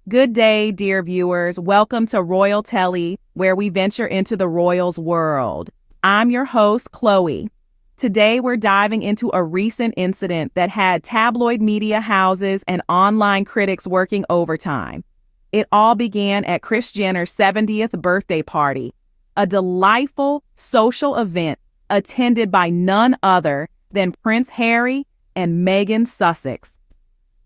Good day, dear viewers. Welcome to Royal Telly, where we venture into the royals' world. I'm your host, Chloe. Today, we're diving into a recent incident that had tabloid media houses and online critics working overtime. It all began at Kris Jenner's 70th birthday party, a delightful social event attended by none other than Prince Harry and Meghan Sussex.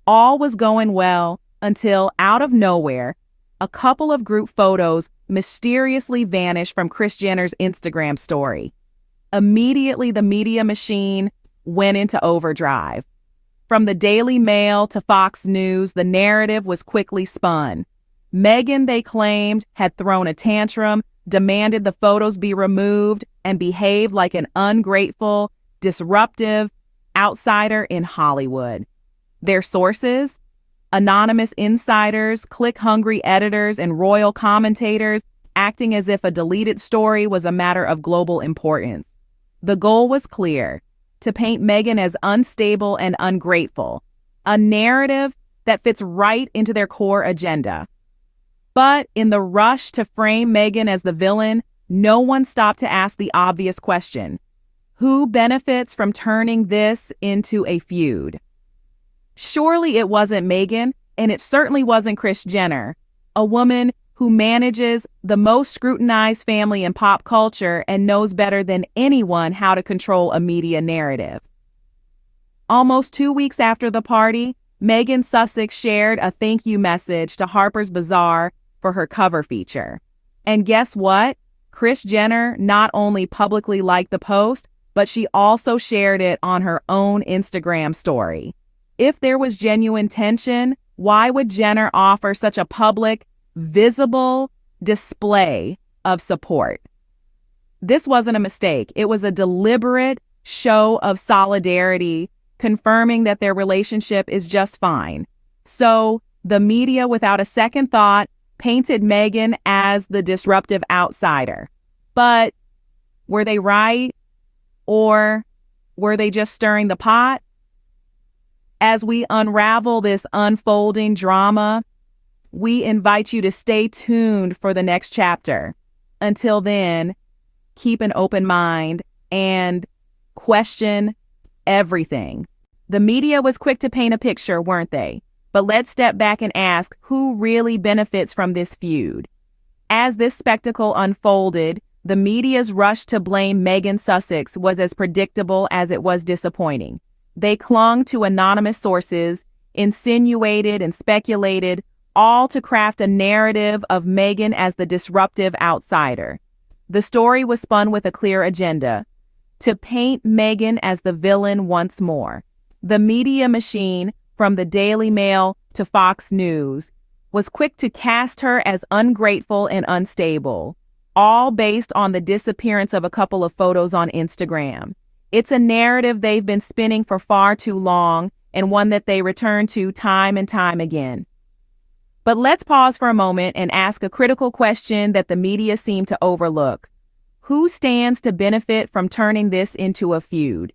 All was going well until, out of nowhere, a couple of group photos mysteriously vanished from Kris Jenner's Instagram story. Immediately, the media machine went into overdrive. From the Daily Mail to Fox News, the narrative was quickly spun. Meghan, they claimed, had thrown a tantrum, demanded the photos be removed, and behaved like an ungrateful, disruptive outsider in Hollywood. Their sources? Anonymous insiders, click-hungry editors, and royal commentators acting as if a deleted story was a matter of global importance. The goal was clear: to paint Meghan as unstable and ungrateful, a narrative that fits right into their core agenda. But in the rush to frame Meghan as the villain, no one stopped to ask the obvious question: who benefits from turning this into a feud? Surely it wasn't Meghan, and it certainly wasn't Kris Jenner, a woman who manages the most scrutinized family in pop culture and knows better than anyone how to control a media narrative. Almost 2 weeks after the party, Meghan Sussex shared a thank you message to Harper's Bazaar for her cover feature. And guess what? Kris Jenner not only publicly liked the post, but she also shared it on her own Instagram story. If there was genuine tension, why would Jenner offer such a public, visible display of support? This wasn't a mistake. It was a deliberate show of solidarity, confirming that their relationship is just fine. So the media, without a second thought, painted Meghan as the disruptive outsider. But were they right? Or were they just stirring the pot? As we unravel this unfolding drama, we invite you to stay tuned for the next chapter. Until then, keep an open mind and question everything. The media was quick to paint a picture, weren't they? But let's step back and ask, who really benefits from this feud? As this spectacle unfolded, the media's rush to blame Meghan Sussex was as predictable as it was disappointing. They clung to anonymous sources, insinuated and speculated, all to craft a narrative of Meghan as the disruptive outsider. The story was spun with a clear agenda: to paint Meghan as the villain once more. The media machine, from the Daily Mail to Fox News, was quick to cast her as ungrateful and unstable, all based on the disappearance of a couple of photos on Instagram. It's a narrative they've been spinning for far too long, and one that they return to time and time again. But let's pause for a moment and ask a critical question that the media seem to overlook. Who stands to benefit from turning this into a feud?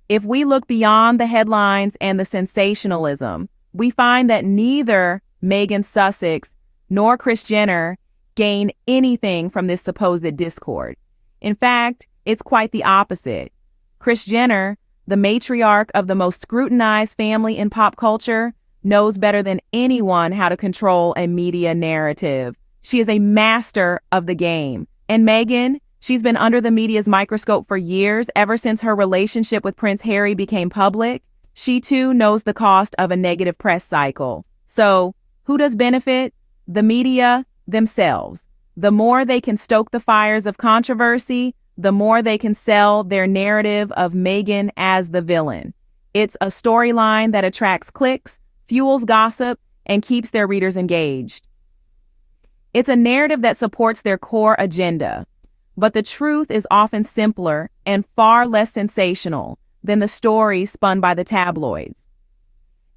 If we look beyond the headlines and the sensationalism, we find that neither Meghan Sussex nor Kris Jenner gain anything from this supposed discord. In fact, it's quite the opposite. Kris Jenner, the matriarch of the most scrutinized family in pop culture, knows better than anyone how to control a media narrative. She is a master of the game. And Meghan, she's been under the media's microscope for years, ever since her relationship with Prince Harry became public. She too knows the cost of a negative press cycle. So, who does benefit? The media themselves. The more they can stoke the fires of controversy, the more they can sell their narrative of Meghan as the villain. It's a storyline that attracts clicks, fuels gossip, and keeps their readers engaged. It's a narrative that supports their core agenda. But the truth is often simpler and far less sensational than the stories spun by the tabloids.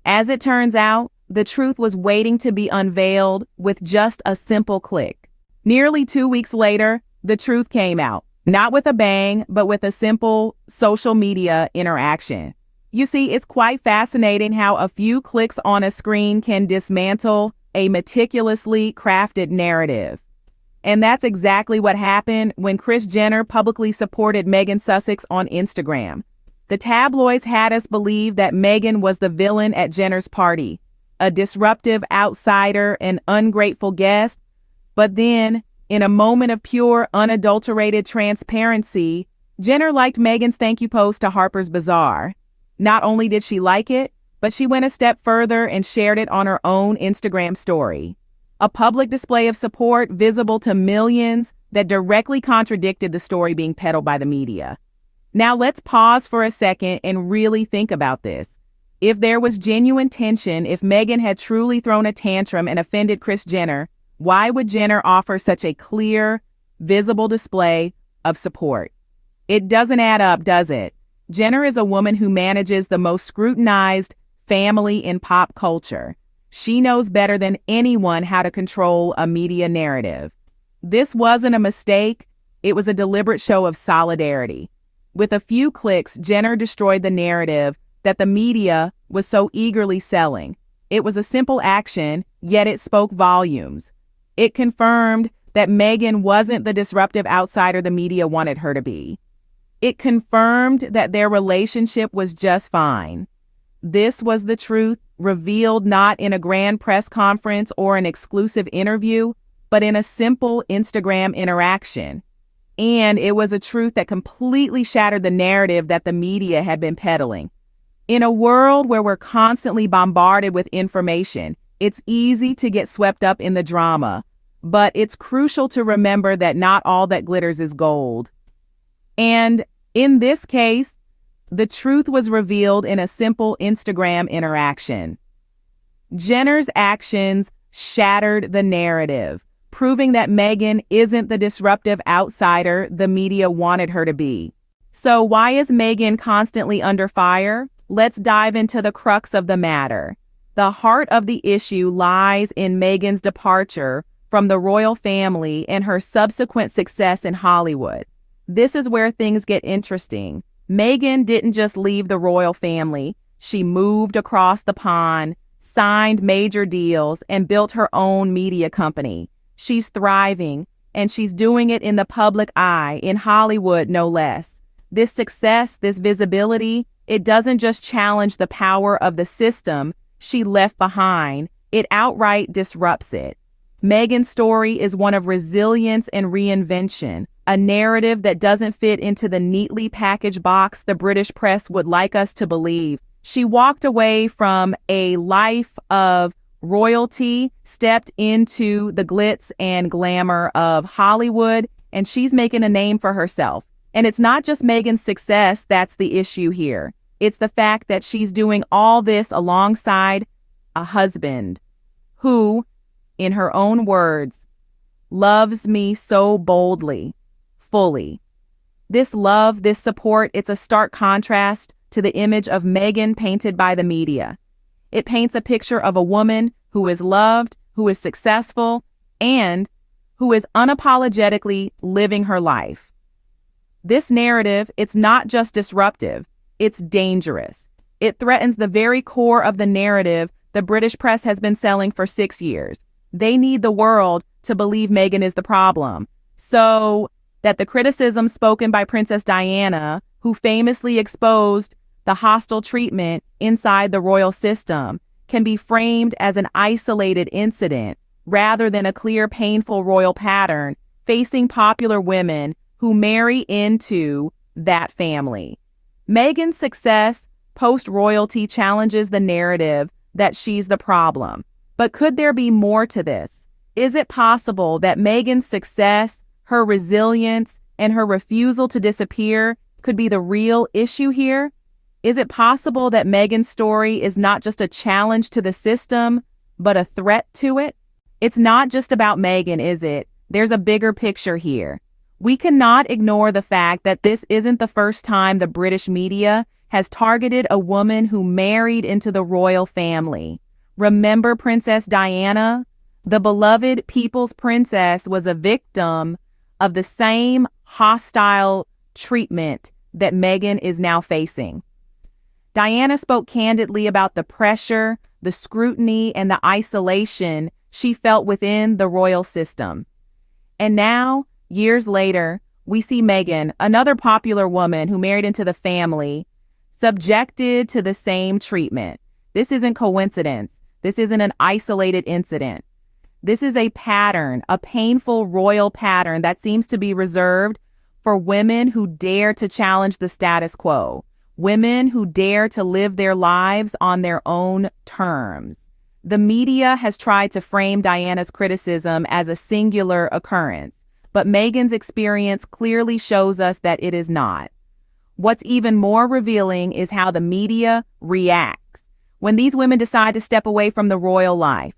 As it turns out, the truth was waiting to be unveiled with just a simple click. Nearly 2 weeks later, the truth came out. Not with a bang, but with a simple social media interaction. You see, it's quite fascinating how a few clicks on a screen can dismantle a meticulously crafted narrative. And that's exactly what happened when Kris Jenner publicly supported Meghan Sussex on Instagram. The tabloids had us believe that Meghan was the villain at Jenner's party, a disruptive outsider, an ungrateful guest. But then, in a moment of pure, unadulterated transparency, Jenner liked Meghan's thank you post to Harper's Bazaar. Not only did she like it, but she went a step further and shared it on her own Instagram story. A public display of support visible to millions that directly contradicted the story being peddled by the media. Now let's pause for a second and really think about this. If there was genuine tension, if Meghan had truly thrown a tantrum and offended Kris Jenner, why would Jenner offer such a clear, visible display of support? It doesn't add up, does it? Jenner is a woman who manages the most scrutinized family in pop culture. She knows better than anyone how to control a media narrative. This wasn't a mistake. It was a deliberate show of solidarity. With a few clicks, Jenner destroyed the narrative that the media was so eagerly selling. It was a simple action, yet it spoke volumes. It confirmed that Meghan wasn't the disruptive outsider the media wanted her to be. It confirmed that their relationship was just fine. This was the truth, revealed not in a grand press conference or an exclusive interview, but in a simple Instagram interaction. And it was a truth that completely shattered the narrative that the media had been peddling. In a world where we're constantly bombarded with information, it's easy to get swept up in the drama, but it's crucial to remember that not all that glitters is gold. And in this case, the truth was revealed in a simple Instagram interaction. Jenner's actions shattered the narrative, proving that Meghan isn't the disruptive outsider the media wanted her to be. So why is Meghan constantly under fire? Let's dive into the crux of the matter. The heart of the issue lies in Meghan's departure from the royal family and her subsequent success in Hollywood. This is where things get interesting. Meghan didn't just leave the royal family. She moved across the pond, signed major deals, and built her own media company. She's thriving, and she's doing it in the public eye, in Hollywood no less. This success, this visibility, it doesn't just challenge the power of the system she left behind, it outright disrupts it. Meghan's story is one of resilience and reinvention, a narrative that doesn't fit into the neatly packaged box the British press would like us to believe. She walked away from a life of royalty, stepped into the glitz and glamour of Hollywood, and she's making a name for herself. And it's not just Meghan's success that's the issue here. It's the fact that she's doing all this alongside a husband who, in her own words, loves me so boldly, fully. This love, this support, it's a stark contrast to the image of Meghan painted by the media. It paints a picture of a woman who is loved, who is successful, and who is unapologetically living her life. This narrative, it's not just disruptive, it's dangerous. It threatens the very core of the narrative the British press has been selling for 6 years. They need the world to believe Meghan is the problem, so that the criticism spoken by Princess Diana, who famously exposed the hostile treatment inside the royal system, can be framed as an isolated incident rather than a clear, painful royal pattern facing popular women who marry into that family. Meghan's success post-royalty challenges the narrative that she's the problem. But could there be more to this? Is it possible that Meghan's success, her resilience, and her refusal to disappear could be the real issue here? Is it possible that Meghan's story is not just a challenge to the system, but a threat to it? It's not just about Meghan, is it? There's a bigger picture here. We cannot ignore the fact that this isn't the first time the British media has targeted a woman who married into the royal family. Remember Princess Diana? The beloved people's princess was a victim of the same hostile treatment that Meghan is now facing. Diana spoke candidly about the pressure, the scrutiny, and the isolation she felt within the royal system. And now, years later, we see Meghan, another popular woman who married into the family, subjected to the same treatment. This isn't coincidence. This isn't an isolated incident. This is a pattern, a painful royal pattern that seems to be reserved for women who dare to challenge the status quo, women who dare to live their lives on their own terms. The media has tried to frame Diana's criticism as a singular occurrence, but Meghan's experience clearly shows us that it is not. What's even more revealing is how the media reacts when these women decide to step away from the royal life.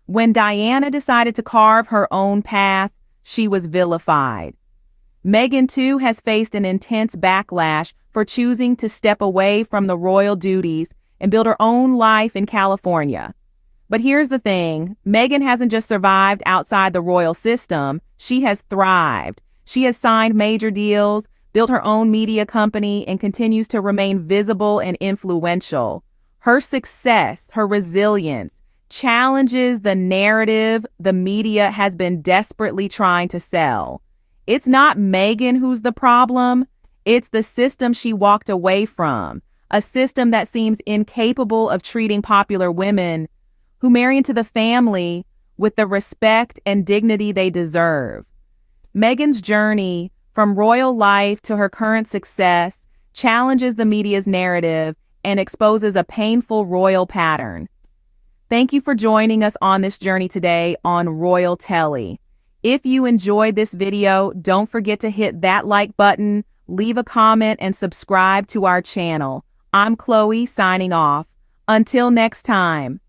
When Diana decided to carve her own path, she was vilified. Meghan, too, has faced an intense backlash for choosing to step away from the royal duties and build her own life in California. But here's the thing, Meghan hasn't just survived outside the royal system, she has thrived. She has signed major deals, built her own media company, and continues to remain visible and influential. Her success, her resilience, challenges the narrative the media has been desperately trying to sell. It's not Meghan who's the problem, it's the system she walked away from, a system that seems incapable of treating popular women who marry into the family with the respect and dignity they deserve. Meghan's journey from royal life to her current success challenges the media's narrative and exposes a painful royal pattern. Thank you for joining us on this journey today on Royal Telly. If you enjoyed this video, don't forget to hit that like button, leave a comment, and subscribe to our channel. I'm Chloe, signing off. Until next time.